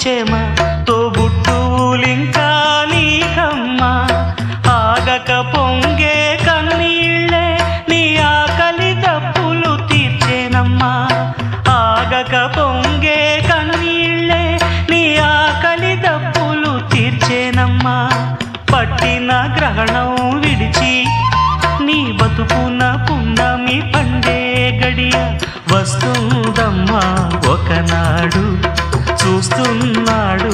క్షమ తోబుట్టువులింకా నీకమ్మా ఆగక పొంగే కన్నీళ్ళే నీ ఆకలి దప్పులు తీర్చేనమ్మా ఆగక పొంగే కన్నీళ్ళే నీ ఆకలి దప్పులు తీర్చేనమ్మా పట్టిన గ్రహణం విడిచి నీ బతుకున పున్నమి పండే గడియ వస్తుందమ్మా ఒకనాడు చూస్తున్నాడు